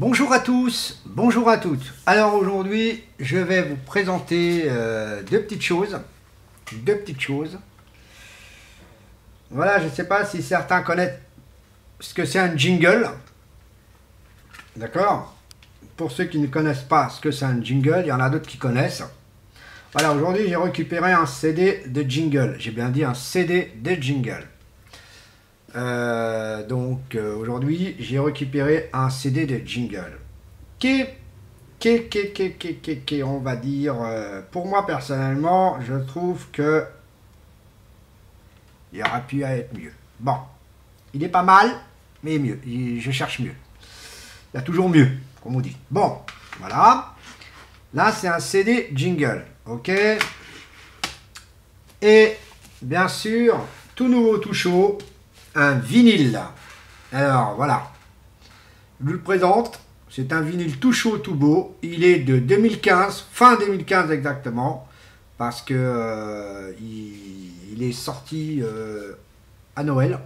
Bonjour à tous, bonjour à toutes. Alors aujourd'hui, je vais vous présenter deux petites choses. Voilà, je ne sais pas si certains connaissent ce que c'est un jingle. D'accord? Pour ceux qui ne connaissent pas ce que c'est un jingle, il y en a d'autres qui connaissent. Voilà, aujourd'hui, j'ai récupéré un CD de jingle. J'ai bien dit un CD de jingle. Aujourd'hui, j'ai récupéré un CD de jingle qui, on va dire, pour moi personnellement, je trouve que il aurait pu être mieux. Bon, il est pas mal, mais mieux. Je cherche mieux. Il y a toujours mieux, comme on dit. Bon, voilà. Là, c'est un CD jingle, ok. Et bien sûr, tout nouveau, tout chaud, un vinyle. Alors voilà, je vous le présente. C'est un vinyle tout chaud, tout beau. Il est de 2015, fin 2015 exactement, parce que il est sorti à Noël,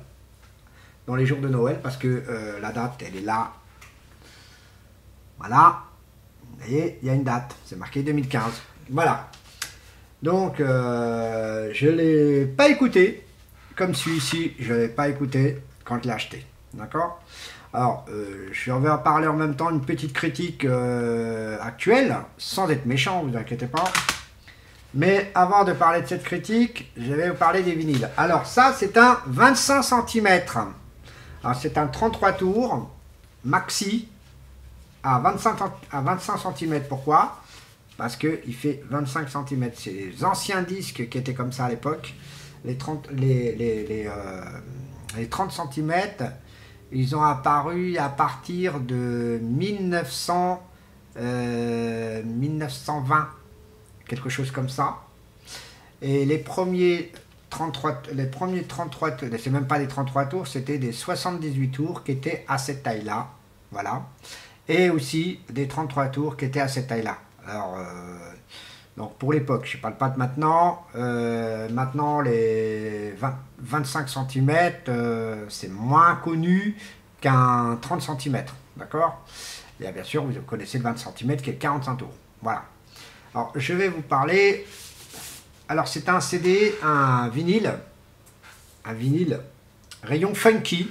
dans les jours de Noël, parce que la date, elle est là. Voilà, vous voyez, il y a une date, c'est marqué 2015. Voilà. Donc, je ne l'ai pas écouté, comme celui-ci, je ne l'ai pas écouté quand je l'ai acheté. D'accord? Alors, je vais en parler en même temps, une petite critique actuelle, sans être méchant, vous inquiétez pas. Mais avant de parler de cette critique, je vais vous parler des vinyles. Alors, ça, c'est un 25 cm. Alors, c'est un 33 tours, maxi, à 25 cm. Pourquoi? Parce qu'il fait 25 cm. C'est les anciens disques qui étaient comme ça à l'époque. Les 30 cm, ils ont apparu à partir de 1920, quelque chose comme ça. Et les premiers 33 tours, c'est même pas des 33 tours, c'était des 78 tours qui étaient à cette taille-là. Voilà. Et aussi des 33 tours qui étaient à cette taille-là. Alors, donc pour l'époque, je ne parle pas de maintenant. Maintenant, les 25 cm, c'est moins connu qu'un 30 cm. D'accord? Et bien sûr, vous connaissez le 20 cm qui est 45 tours. Voilà. Alors, je vais vous parler. Alors, c'est un CD, un vinyle rayon funky.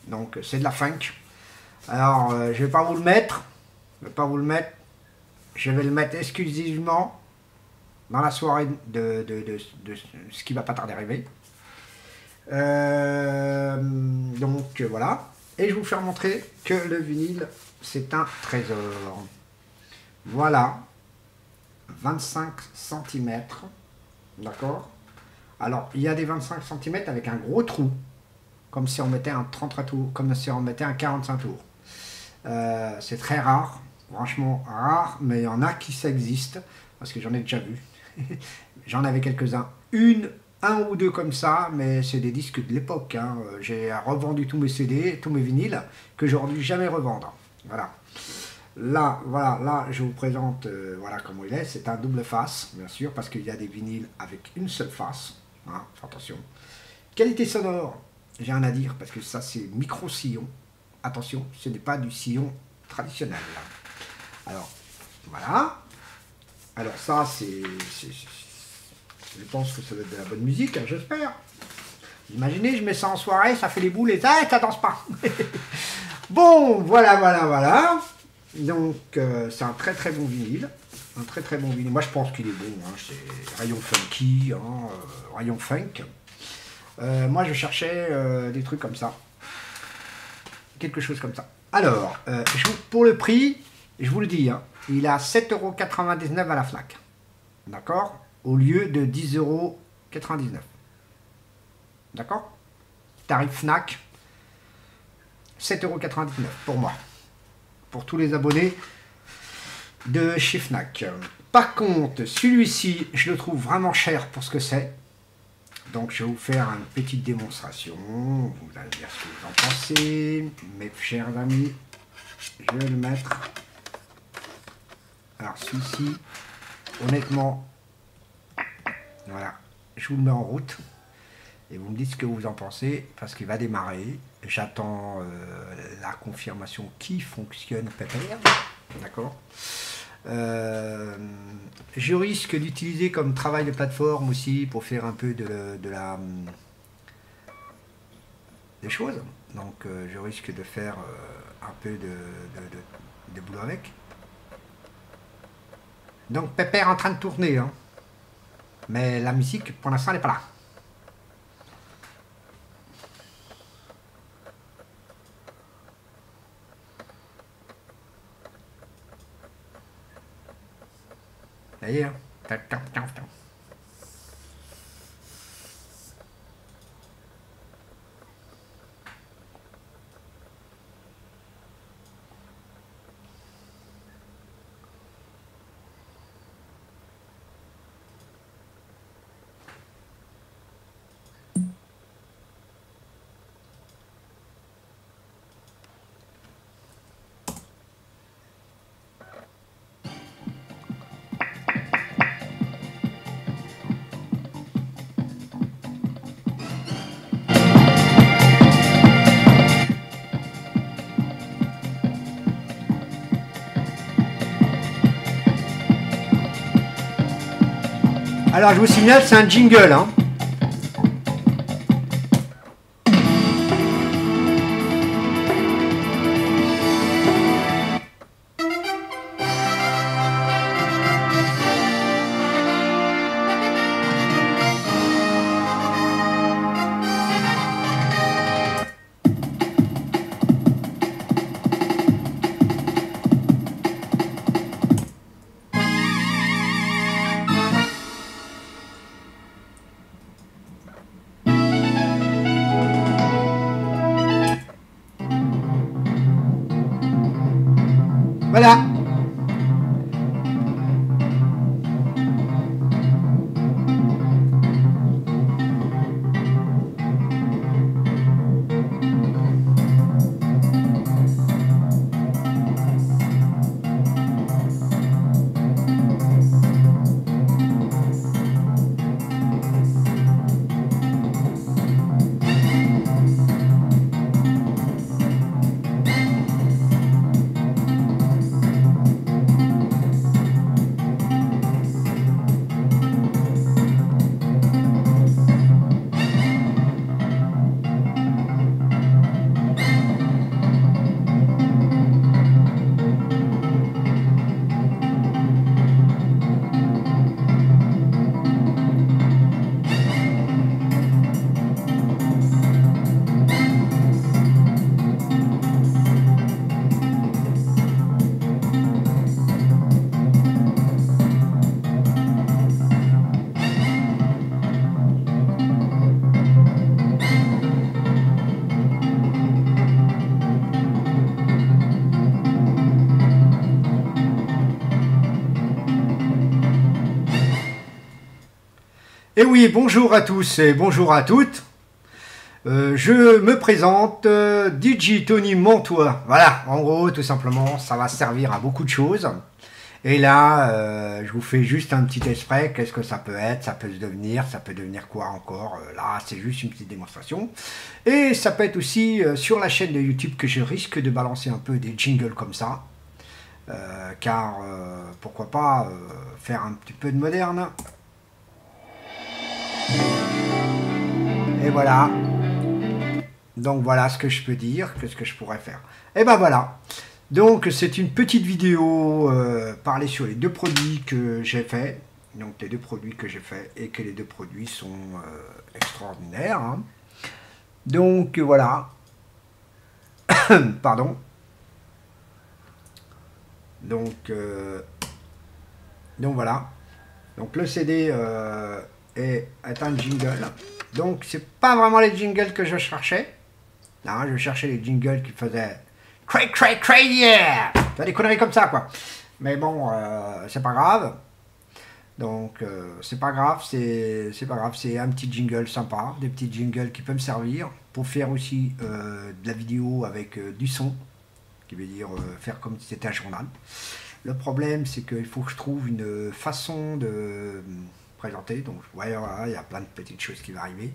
Donc, c'est de la funk. Alors, je ne vais pas vous le mettre. Je vais le mettre exclusivement dans la soirée de ce qui va pas tarder à arriver. Donc voilà. Et je vais vous faire montrer que le vinyle, c'est un trésor. Voilà. 25 cm. D'accord? Alors, il y a des 25 cm avec un gros trou. Comme si on mettait un 33 tours. Comme si on mettait un 45 tours. C'est très rare. Franchement rare. Mais il y en a qui ça existe. Parce que j'en ai déjà vu. J'en avais quelques-uns. Un ou deux comme ça, mais c'est des disques de l'époque. Hein. J'ai revendu tous mes CD, tous mes vinyles, que j'aurais dû jamais revendre. Voilà. Là, voilà, là, je vous présente voilà comment il est. C'est un double face, bien sûr, parce qu'il y a des vinyles avec une seule face. Hein, attention. Qualité sonore, j'ai rien à dire, parce que ça, c'est micro-sillon. Attention, ce n'est pas du sillon traditionnel. Là. Alors, voilà. Alors ça, je pense que ça va être de la bonne musique, hein, j'espère. Imaginez, je mets ça en soirée, ça fait les boules et ça danse pas. Bon, voilà. Donc, c'est un très bon vinyle. Un très bon vinyle. Moi, je pense qu'il est bon. Hein, c'est rayon funky, hein, rayon funk. Moi, je cherchais des trucs comme ça. Quelque chose comme ça. Alors, pour le prix, je vous le dis, hein, il est à 7,99 € à la Fnac. D'accord? Au lieu de 10,99 €. D'accord? Tarif Fnac, 7,99 € pour moi. Pour tous les abonnés de chez Fnac. Par contre, celui-ci, je le trouve vraiment cher pour ce que c'est. Donc, je vais vous faire une petite démonstration. Vous allez dire ce que vous en pensez. Mes chers amis, je vais le mettre. Alors, celui-ci, honnêtement, voilà, je vous le mets en route. et vous me dites ce que vous en pensez, parce qu'il va démarrer. J'attends la confirmation qui fonctionne Pepper, d'accord. Je risque d'utiliser comme travail de plateforme aussi pour faire un peu des choses. Donc je risque de faire un peu de boulot avec. Donc Pepper est en train de tourner, hein. Mais la musique pour l'instant elle n'est pas là. Vous voyez, hein. Alors je vous signale, c'est un jingle, hein. Voilà. Et oui, bonjour à tous et bonjour à toutes. Je me présente, DJ Tony Montois. Voilà, en gros, tout simplement, ça va servir à beaucoup de choses. Et là, je vous fais juste un petit extrait. Qu'est-ce que ça peut être? Ça peut devenir quoi encore? Là, c'est juste une petite démonstration. Et ça peut être aussi sur la chaîne de YouTube que je risque de balancer un peu des jingles comme ça. Car pourquoi pas faire un petit peu de moderne. Et voilà. Donc voilà ce que je peux dire, qu'est-ce que je pourrais faire. Et ben voilà. Donc c'est une petite vidéo parler sur les deux produits que j'ai fait. Donc les deux produits que j'ai fait et que les deux produits sont extraordinaires, hein. Donc voilà. Pardon. Donc voilà. Donc le CD est un jingle. Donc c'est pas vraiment les jingles que je cherchais. Là, je cherchais les jingles qui faisaient cray cray cray yeah, des conneries comme ça quoi. Mais bon, c'est pas grave. Donc c'est pas grave, c'est pas grave, c'est un petit jingle sympa, des petits jingles qui peuvent me servir pour faire aussi de la vidéo avec du son, qui veut dire faire comme si c'était un journal. Le problème c'est qu'il faut que je trouve une façon de présenter. Donc voilà, il y a plein de petites choses qui vont arriver.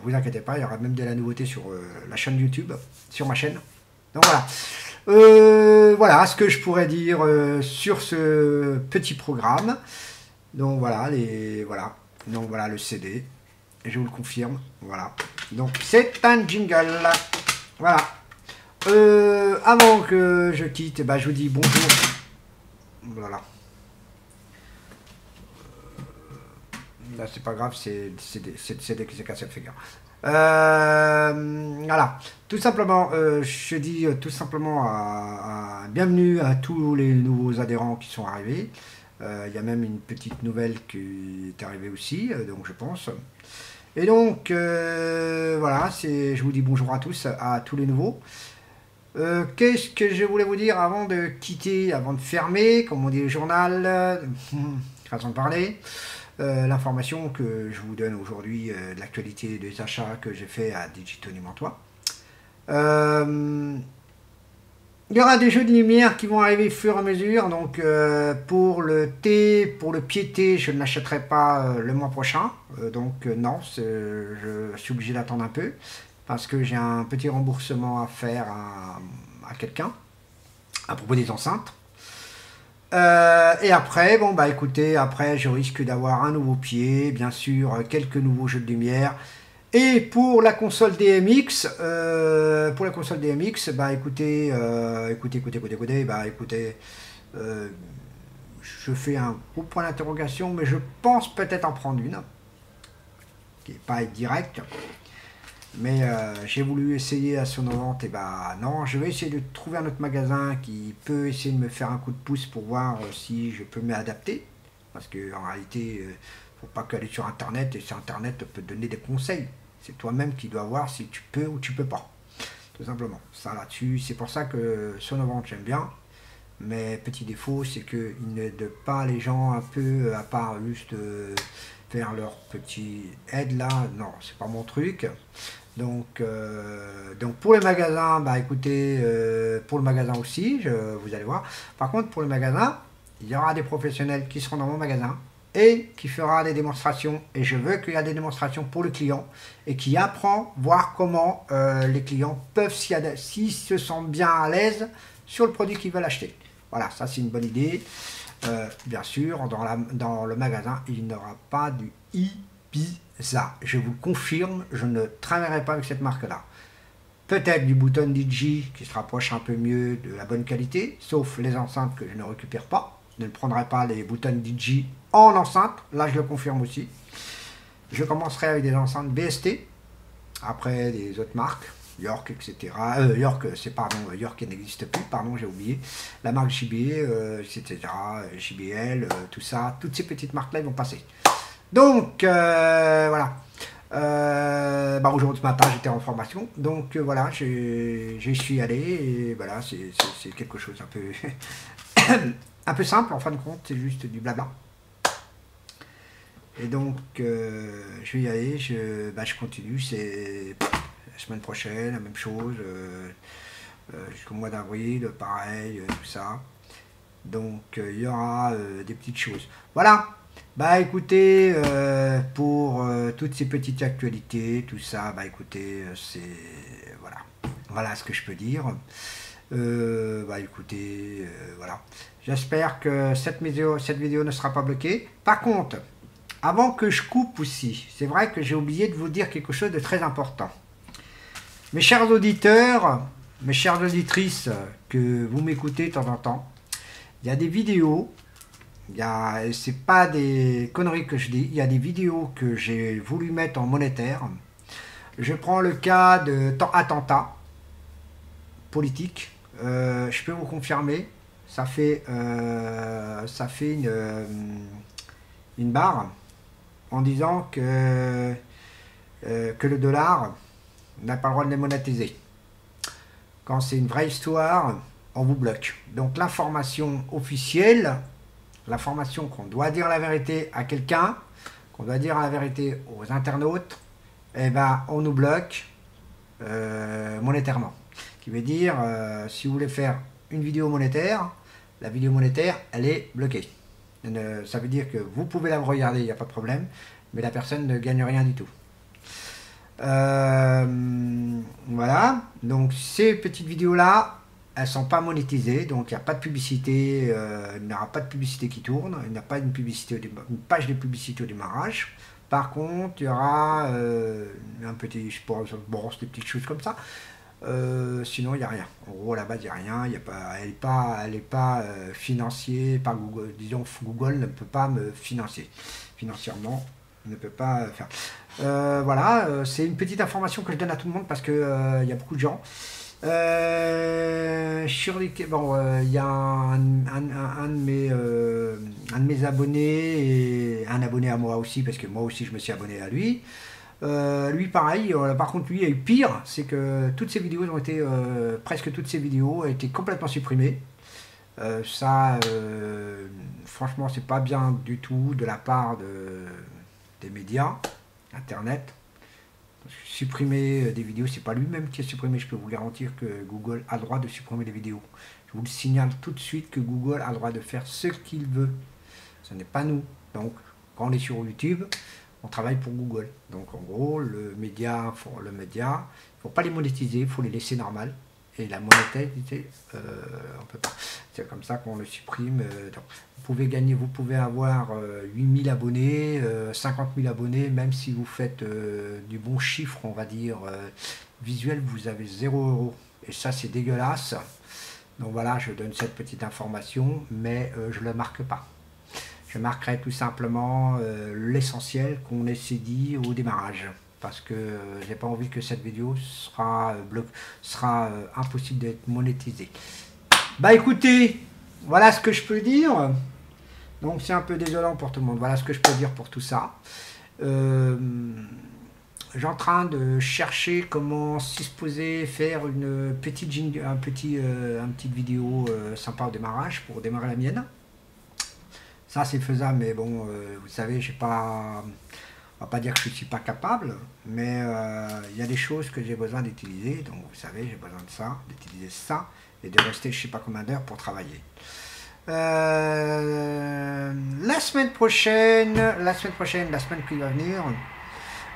Vous inquiétez pas, il y aura même de la nouveauté sur la chaîne YouTube, sur ma chaîne. Donc voilà. Voilà ce que je pourrais dire sur ce petit programme. Donc voilà, Donc voilà le CD. Et je vous le confirme. Voilà. Donc c'est un jingle. Voilà. Avant que je quitte, je vous dis bonjour. Voilà. Là, c'est pas grave, c'est CD qui s'est cassé le figure. Voilà. Tout simplement, je dis tout simplement bienvenue à tous les nouveaux adhérents qui sont arrivés. Il y a même une petite nouvelle qui est arrivée aussi, donc je pense. Et donc, voilà, je vous dis bonjour à tous les nouveaux. Qu'est-ce que je voulais vous dire avant de quitter, avant de fermer, comme on dit le journal, façon de parler, l'information que je vous donne aujourd'hui de l'actualité des achats que j'ai fait à Digitoni Mantois. Il y aura des jeux de lumière qui vont arriver au fur et à mesure, donc pour le pied thé, je ne l'achèterai pas le mois prochain, donc non, je suis obligé d'attendre un peu, parce que j'ai un petit remboursement à faire à quelqu'un, à propos des enceintes. Et après, écoutez, après je risque d'avoir un nouveau pied, bien sûr, quelques nouveaux jeux de lumière. Et pour la console DMX, écoutez, je fais un gros point d'interrogation, mais je pense peut-être en prendre une, qui n'est pas directe. Mais j'ai voulu essayer à Sonovente, et non, je vais essayer de trouver un autre magasin qui peut essayer de me faire un coup de pouce pour voir si je peux m'adapter. Parce qu'en réalité, faut pas qu'aller sur Internet, et sur Internet peut te donner des conseils. C'est toi-même qui dois voir si tu peux ou tu peux pas. Tout simplement. Ça là-dessus, c'est pour ça que Sonovente j'aime bien. Mais petit défaut, c'est qu'ils n'aident pas les gens un peu, à part juste faire leur petit aide là. Non, c'est pas mon truc. Donc pour les magasins, écoutez, pour le magasin aussi, vous allez voir. Par contre, pour le magasin, il y aura des professionnels qui seront dans mon magasin et qui fera des démonstrations. Et je veux qu'il y ait des démonstrations pour le client et qui apprend, voir comment les clients peuvent s'ils se sentent bien à l'aise sur le produit qu'ils veulent acheter. Voilà, ça c'est une bonne idée. Bien sûr, dans le magasin, il n'y aura pas du Ibiza. Je vous confirme, je ne travaillerai pas avec cette marque-là. Peut-être du bouton DJ qui se rapproche un peu mieux de la bonne qualité, sauf les enceintes que je ne récupère pas. Je ne prendrai pas les boutons DJ en enceinte, là je le confirme aussi. Je commencerai avec des enceintes BST, après des autres marques, York, etc. York qui n'existe plus, pardon, j'ai oublié. La marque JB, etc. JBL, tout ça, toutes ces petites marques-là, ils vont passer. Donc, voilà. Aujourd'hui, ce matin, j'étais en formation. Donc, voilà, j'y suis allé. Et voilà, c'est quelque chose un peu, un peu simple, en fin de compte. C'est juste du blabla. Et donc, je vais y aller. Je continue. C'est la semaine prochaine, la même chose. Jusqu'au mois d'avril, pareil, tout ça. Donc, il y aura des petites choses. Voilà. Écoutez, pour toutes ces petites actualités, tout ça, écoutez, voilà ce que je peux dire. Écoutez, voilà. J'espère que cette vidéo ne sera pas bloquée. Par contre, avant que je coupe aussi, c'est vrai que j'ai oublié de vous dire quelque chose de très important. Mes chers auditeurs, mes chères auditrices, que vous m'écoutez de temps en temps, il y a des vidéos. C'est pas des conneries que je dis, il y a des vidéos que j'ai voulu mettre en monétaire. Je prends le cas de attentat politique. Je peux vous confirmer, ça fait une barre en disant que le dollar n'a pas le droit de les monétiser. Quand c'est une vraie histoire, on vous bloque. Donc l'information officielle, l'information qu'on doit dire la vérité à quelqu'un, qu'on doit dire la vérité aux internautes, on nous bloque monétairement. Ce qui veut dire, si vous voulez faire une vidéo monétaire, la vidéo monétaire, elle est bloquée. Ça veut dire que vous pouvez la regarder, il n'y a pas de problème, mais la personne ne gagne rien du tout. Voilà, donc ces petites vidéos là, elles sont pas monétisées, donc il n'y a pas de publicité, il n'y aura pas de publicité qui tourne, il n'y a pas une page de publicité au démarrage. Par contre, il y aura un petit, je pense, bon, des petites choses comme ça. Sinon, il n'y a rien. En gros, à la base, il n'y a rien. Il y a pas, elle est pas financière par Google. Disons, Google ne peut pas me financer. Financièrement, ne peut pas faire. Voilà, c'est une petite information que je donne à tout le monde parce que il y a beaucoup de gens. Bon, il y a un de mes abonnés et un abonné à moi aussi parce que moi aussi je me suis abonné à lui. Lui pareil, par contre lui il y a eu pire, c'est que toutes ces vidéos ont été, presque toutes ces vidéos ont été complètement supprimées. Franchement c'est pas bien du tout de la part des médias, internet. Supprimer des vidéos, c'est pas lui-même qui a supprimé, je peux vous garantir que Google a le droit de supprimer les vidéos. Je vous le signale tout de suite que Google a le droit de faire ce qu'il veut. Ce n'est pas nous. Donc quand on est sur YouTube, on travaille pour Google. Donc en gros, le média, il ne faut pas les monétiser, il faut les laisser normal. Et la monétisation, on peut pas. C'est comme ça qu'on le supprime. Vous pouvez gagner, vous pouvez avoir 8000 abonnés, 50 000 abonnés, même si vous faites du bon chiffre, on va dire, visuel, vous avez 0 €. Et ça, c'est dégueulasse. Donc voilà, je donne cette petite information, mais je ne le marque pas. Je marquerai tout simplement l'essentiel qu'on s'est dit au démarrage. Parce que j'ai pas envie que cette vidéo sera impossible d'être monétisée. Bah écoutez, voilà ce que je peux dire. Donc c'est un peu désolant pour tout le monde. Voilà ce que je peux dire pour tout ça. J'ai en train de chercher comment s'y supposer faire une petite vidéo sympa au démarrage pour démarrer la mienne. Ça c'est faisable, mais bon, vous savez, j'ai pas... On va pas dire que je ne suis pas capable, mais il y a des choses que j'ai besoin d'utiliser. Donc vous savez, j'ai besoin de ça, d'utiliser ça, et de rester je ne sais pas combien d'heures pour travailler. La semaine prochaine, la semaine qui va venir,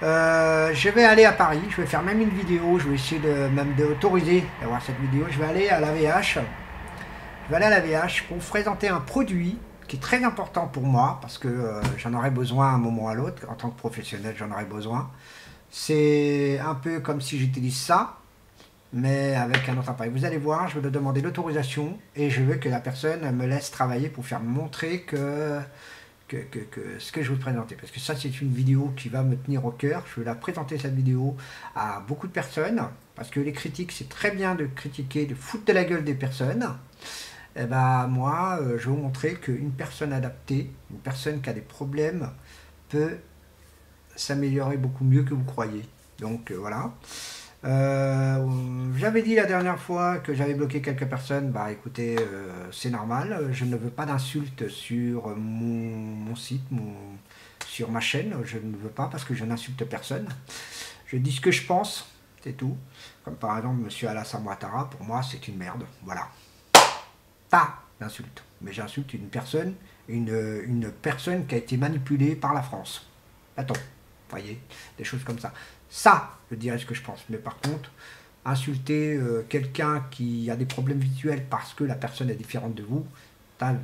je vais aller à Paris. Je vais faire même une vidéo. Je vais essayer même d'autoriser d'avoir cette vidéo. Je vais aller à la VH. Je vais aller à la VH pour vous présenter un produit qui est très important pour moi, parce que j'en aurai besoin à un moment ou à l'autre, en tant que professionnel, j'en aurai besoin. C'est un peu comme si j'utilise ça, mais avec un autre appareil. Vous allez voir, je vais demander l'autorisation, et je veux que la personne me laisse travailler pour faire montrer que ce que je vais vous présenter. Parce que ça, c'est une vidéo qui va me tenir au cœur. Je vais la présenter, cette vidéo, à beaucoup de personnes, parce que les critiques, c'est très bien de critiquer, de foutre de la gueule des personnes. Eh ben, moi, je vais vous montrer qu'une personne adaptée, une personne qui a des problèmes, peut s'améliorer beaucoup mieux que vous croyez. Donc voilà. J'avais dit la dernière fois que j'avais bloqué quelques personnes. Bah écoutez, c'est normal. Je ne veux pas d'insultes sur mon site, sur ma chaîne. Je ne veux pas parce que je n'insulte personne. Je dis ce que je pense, c'est tout. Comme par exemple, monsieur Alassane Ouattara, pour moi, c'est une merde. Voilà. Pas d'insulte, mais j'insulte une personne qui a été manipulée par la France. Attends, voyez, des choses comme ça. Ça, je dirais ce que je pense. Mais par contre, insulter quelqu'un qui a des problèmes visuels parce que la personne est différente de vous,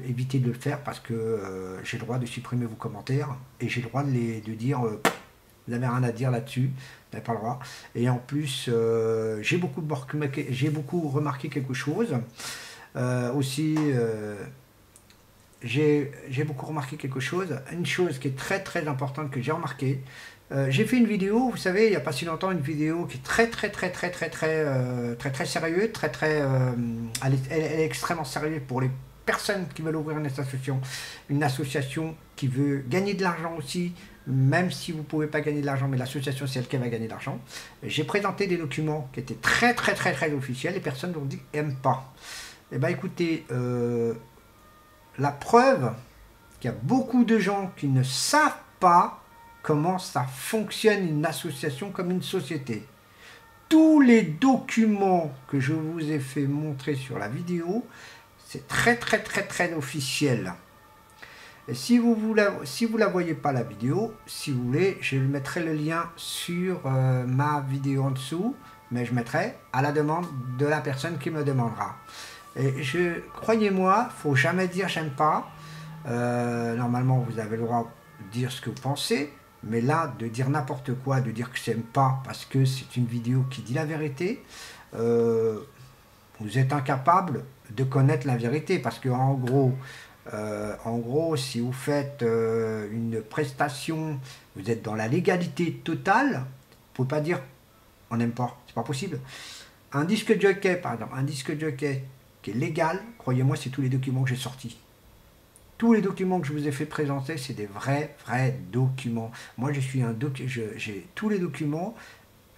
évitez de le faire parce que j'ai le droit de supprimer vos commentaires et j'ai le droit de dire vous n'avez rien à dire là-dessus, vous n'avez pas le droit. Et en plus, j'ai beaucoup remarqué quelque chose. J'ai beaucoup remarqué quelque chose, une chose qui est très très importante que j'ai remarqué. J'ai fait une vidéo, vous savez, il n'y a pas si longtemps, une vidéo qui est très sérieuse, elle est extrêmement sérieuse pour les personnes qui veulent ouvrir une association qui veut gagner de l'argent aussi, même si vous ne pouvez pas gagner de l'argent, mais l'association c'est elle qui va gagner de l'argent. J'ai présenté des documents qui étaient très officiels, les personnes ont dit n'aiment pas. Eh bien écoutez, la preuve qu'il y a beaucoup de gens qui ne savent pas comment ça fonctionne une association comme une société. Tous les documents que je vous ai fait montrer sur la vidéo, c'est très officiel. Et si vous la voyez pas la vidéo, si vous voulez, je mettrai le lien sur ma vidéo en dessous, mais je mettrai à la demande de la personne qui me demandera. Et croyez-moi, faut jamais dire j'aime pas. Normalement, vous avez le droit de dire ce que vous pensez, mais là, de dire n'importe quoi, de dire que j'aime pas parce que c'est une vidéo qui dit la vérité, vous êtes incapable de connaître la vérité parce que en gros, si vous faites une prestation, vous êtes dans la légalité totale, vous ne pouvez pas dire on n'aime pas, c'est pas possible. Un disque jockey, par exemple, un disque jockey qui est légal, croyez-moi, c'est tous les documents que j'ai sortis. Tous les documents que je vous ai fait présenter, c'est des vrais documents. Moi, je suis tous les documents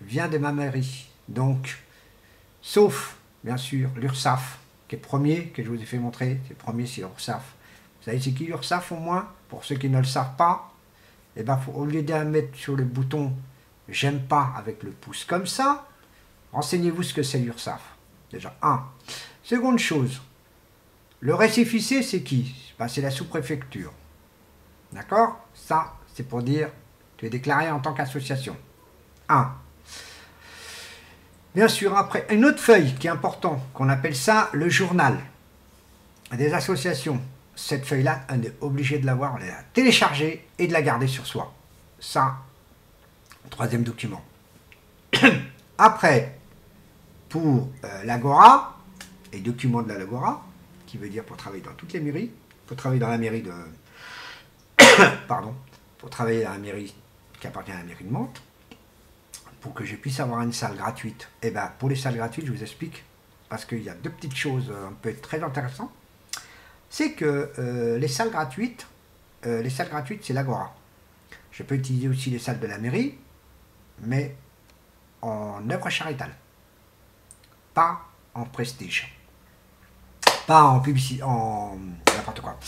viennent de ma mairie. Donc, sauf, bien sûr, l'URSSAF, qui est le premier que je vous ai fait montrer. C'est le premier, c'est l'URSSAF. Vous savez, c'est qui l'URSSAF au moins? Pour ceux qui ne le savent pas, eh ben, au lieu de mettre sur le bouton « J'aime pas » avec le pouce comme ça, renseignez-vous ce que c'est l'URSSAF. Déjà, un. Seconde chose, le récépissé, c'est qui? Ben, c'est la sous-préfecture. D'accord? Ça, c'est pour dire tu es déclaré en tant qu'association. Un. Bien sûr, après, une autre feuille qui est importante, qu'on appelle ça le journal des associations. Cette feuille-là, on est obligé de l'avoir, on la télécharger et de la garder sur soi. Ça, troisième document. Après, pour l'Agora, les documents de l'Agora, qui veut dire pour travailler dans toutes les mairies, pour travailler dans la mairie de... Pardon, pour travailler dans la mairie qui appartient à la mairie de Mantes, pour que je puisse avoir une salle gratuite. Et bien, pour les salles gratuites, je vous explique, parce qu'il y a deux petites choses un peu très intéressantes. C'est que les salles gratuites, c'est l'Agora. Je peux utiliser aussi les salles de la mairie, mais en œuvre charitable, pas en prestige, pas en publicité, en n'importe quoi,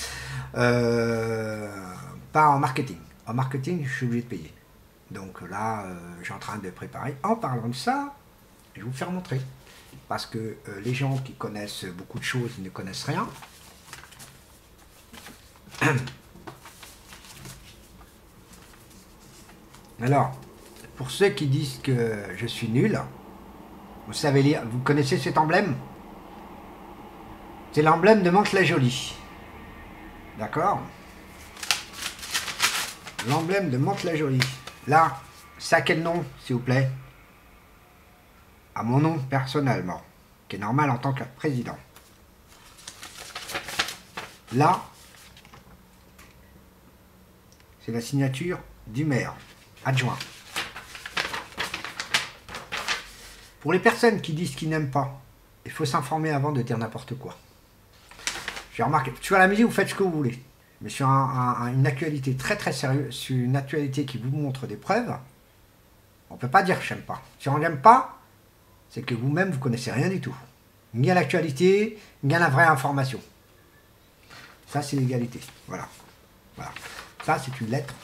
pas en marketing. En marketing, je suis obligé de payer. Donc là, je suis en train de préparer. En parlant de ça, je vais vous faire montrer. Parce que les gens qui connaissent beaucoup de choses ne connaissent rien. Alors, pour ceux qui disent que je suis nul, vous savez lire, vous connaissez cet emblème? C'est l'emblème de Mantes-la-Jolie. D'accord? L'emblème de Mantes-la-Jolie. Là, c'est à quel nom, s'il vous plaît? À mon nom personnellement, qui est normal en tant que président. Là, c'est la signature du maire adjoint. Pour les personnes qui disent qu'ils n'aiment pas, il faut s'informer avant de dire n'importe quoi. J'ai remarqué, sur la musique, vous faites ce que vous voulez. Mais sur une actualité très sérieuse, sur une actualité qui vous montre des preuves, on ne peut pas dire j'aime pas. Si on n'aime pas, c'est que vous-même, vous ne connaissez rien du tout. Ni à l'actualité, ni à la vraie information. Ça, c'est l'égalité. Voilà. Voilà. Ça, c'est une lettre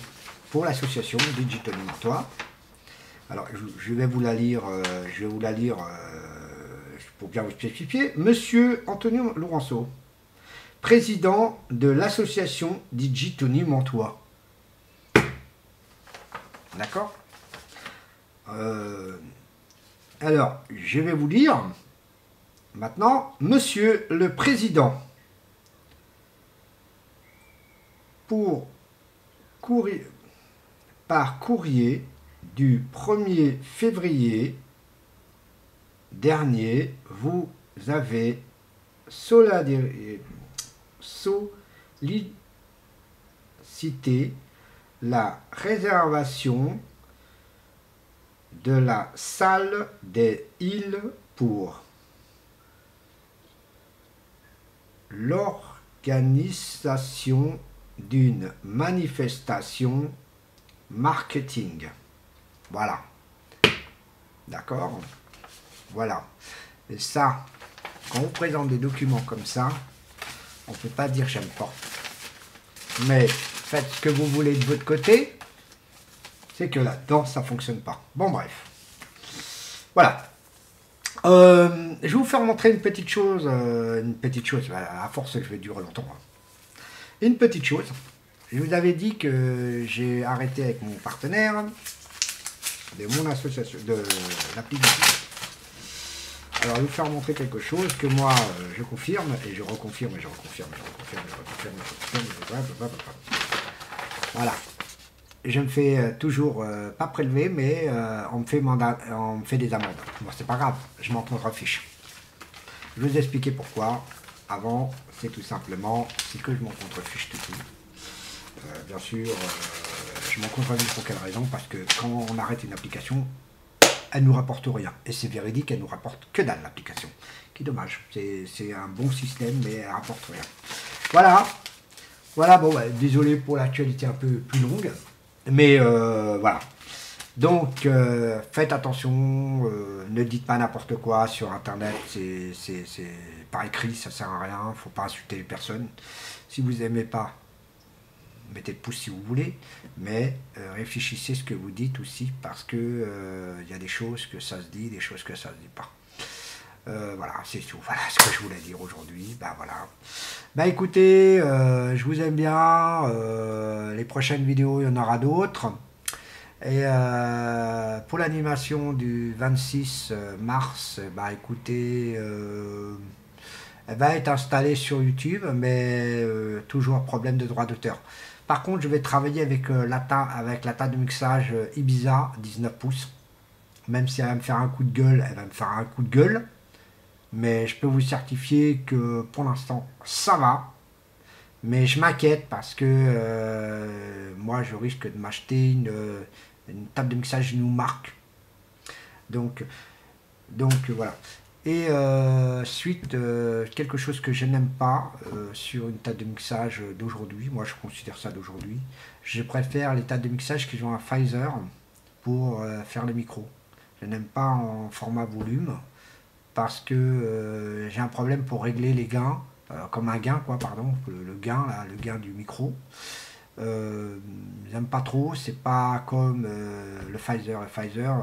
pour l'association Digital Montois. Alors, je vais vous la lire, pour bien vous spécifier. Monsieur Antonio Lourenço, président de l'association Digitoni Montois. D'accord? Alors, je vais vous lire maintenant, Monsieur le Président, par courrier du 1er février dernier, vous avez sollicité la réservation de la salle des îles pour l'organisation d'une manifestation marketing. Voilà. D'accord? Voilà. Et ça, quand on vous présente des documents comme ça, on ne peut pas dire j'aime pas. Mais faites ce que vous voulez de votre côté, c'est que là-dedans, ça ne fonctionne pas. Bon, bref. Voilà. Je vais vous faire montrer une petite chose, à force, je vais durer longtemps. Une petite chose. je vous avais dit que j'ai arrêté avec mon partenaire de mon association, de l'appli. Alors, je vais vous faire montrer quelque chose que moi, je confirme, et je reconfirme, et je reconfirme, et je reconfirme, et je reconfirme, et je reconfirme. Voilà. Je me fais toujours pas prélever, mais on me fait des amendes. Bon, c'est pas grave, je m'en contrefiche. Je vais vous expliquer pourquoi. Avant, c'est tout simplement, c'est que je m'en contrefiche du tout. Bien sûr, je m'en contrefiche pour quelle raison? Parce que quand on arrête une application, elle nous rapporte rien. Et c'est véridique, elle nous rapporte que dalle l'application. Qui est dommage. C'est un bon système, mais elle rapporte rien. Voilà. Voilà, bon, bah, désolé pour l'actualité un peu plus longue. Mais voilà. Donc, faites attention, ne dites pas n'importe quoi sur Internet, c'est par écrit, ça sert à rien, faut pas insulter les personnes. Si vous n'aimez pas, mettez le pouce si vous voulez, mais réfléchissez ce que vous dites aussi, parce que y a des choses que ça se dit, des choses que ça se dit pas. Voilà, c'est tout. Voilà ce que je voulais dire aujourd'hui. Ben voilà. Ben écoutez, je vous aime bien. Les prochaines vidéos, il y en aura d'autres. Et pour l'animation du 26 mars, bah écoutez, elle va être installée sur YouTube, mais toujours problème de droit d'auteur. Par contre, je vais travailler avec la table de mixage Ibiza 19 pouces. Même si elle va me faire un coup de gueule, elle va me faire un coup de gueule. Mais je peux vous certifier que pour l'instant, ça va. Mais je m'inquiète parce que moi, je risque de m'acheter une table de mixage nous marque. Donc voilà. Et suite, quelque chose que je n'aime pas sur une table de mixage d'aujourd'hui, moi je considère ça d'aujourd'hui, je préfère les tables de mixage qui ont un phaser pour faire les micros. Je n'aime pas en format volume parce que j'ai un problème pour régler les gains, comme un gain quoi, pardon, le gain, là, le gain du micro. J'aime pas trop, c'est pas comme le Pfizer. Le Pfizer,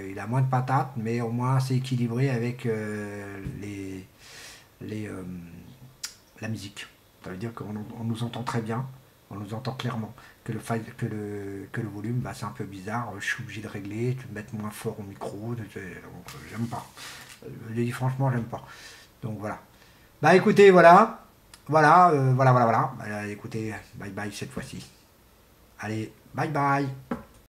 il a moins de patates, mais au moins c'est équilibré avec la musique. Ça veut dire qu'on nous entend très bien, on nous entend clairement. Que le volume, bah, c'est un peu bizarre, je suis obligé de régler, de mettre moins fort au micro, donc j'aime pas. Je dis franchement, j'aime pas. Donc voilà. Bah écoutez, voilà. Voilà. Écoutez, bye bye cette fois-ci. Allez, bye bye.